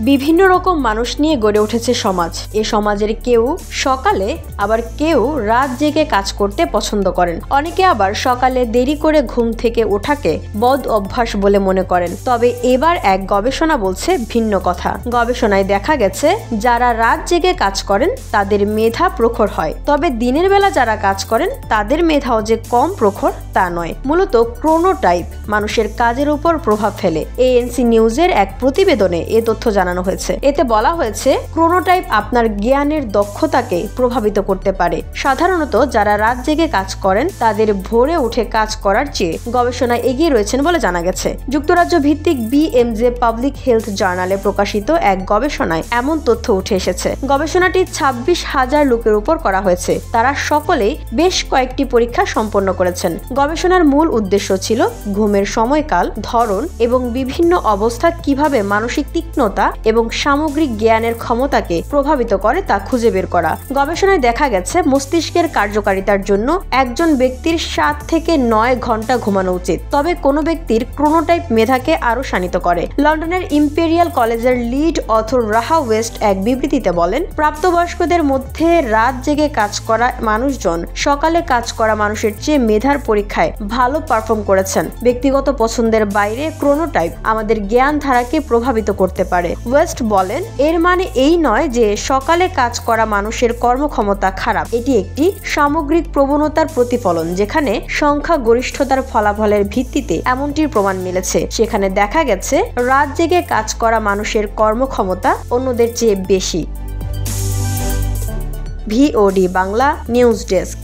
বিভিন্ন রকম মানুষ নিয়ে গড়ে উঠেছে সমাজ। এ সমাজের কেউ সকালে আবার কেউ রাত জেগে কাজ করতে পছন্দ করেন। অনেকে আবার সকালে দেরি করে ঘুম থেকে ওঠাকে বদ অভ্যাস বলে মনে করেন। তবে এবার এক গবেষণা বলছে ভিন্ন কথা। গবেষণায় দেখা গেছে যারা রাত জেগে কাজ করেন তাদের মেধা প্রখর হয়, তবে দিনের বেলা যারা কাজ করেন তাদের মেধাও যে কম প্রখর তা নয়। মূলত ক্রোনোটাইপ মানুষের কাজের উপর প্রভাব ফেলে। এএনসি নিউজের এক প্রতিবেদনে এ তথ্য জানানো হয়েছে। এতে বলা হয়েছে ক্রোনোটাইপ আপনার জ্ঞানের দক্ষতাকে প্রভাবিত করতে পারে। সাধারণত যারা রাত জেগে কাজ করেন তাদের ভোরে উঠে কাজ করার চেয়ে গবেষণায় এগিয়ে রয়েছেন বলে জানা গেছে। যুক্তরাজ্য ভিত্তিক বিএমজে পাবলিক হেলথ জার্নালে প্রকাশিত এক গবেষণায় এমন তথ্য উঠে এসেছে। গবেষণাটি 26,000 লোকের উপর করা হয়েছে। তারা সকলেই বেশ কয়েকটি পরীক্ষা সম্পন্ন করেছেন। গবেষণার মূল উদ্দেশ্য ছিল ঘুমের সময়কাল, ধরন এবং বিভিন্ন অবস্থা কিভাবে মানসিক তীক্ষ্ণতা এবং সামগ্রিক জ্ঞানের ক্ষমতাকে প্রভাবিত করে তা খুঁজে বের করা। গবেষণায় দেখা গেছে মস্তিষ্কের কার্যকারিতার জন্য একজন ব্যক্তির 7 থেকে 9 ঘন্টা ঘুমানো উচিত। তবে কোনো ব্যক্তির ক্রোনোটাইপ মেধাকে আরো শানিত করে। লন্ডনের ইম্পেরিয়াল কলেজের লিড অথর রাহা ওয়েস্ট এক বিবৃতিতে বলেন, প্রাপ্তবয়স্কদের মধ্যে রাত জেগে কাজ করা মানুষজন সকালে কাজ করা মানুষের চেয়ে মেধার পরীক্ষায় ভালো পারফর্ম করেছেন। ব্যক্তিগত পছন্দের বাইরে ক্রোনোটাইপ আমাদের জ্ঞান ধারাকে প্রভাবিত করতে পারে। ওয়েস্ট বলেন, এর মানে এই নয় যে সকালে কাজ করা মানুষের কর্মক্ষমতা খারাপ। এটি একটি সামগ্রিক প্রবণতার প্রতিফলন, যেখানে সংখ্যা গরিষ্ঠতার ফলাফলের ভিত্তিতে এমনটির প্রমাণ মিলেছে। সেখানে দেখা গেছে রাত জেগে কাজ করা মানুষের কর্মক্ষমতা অন্যদের চেয়ে বেশি। VOD Bangla news desk.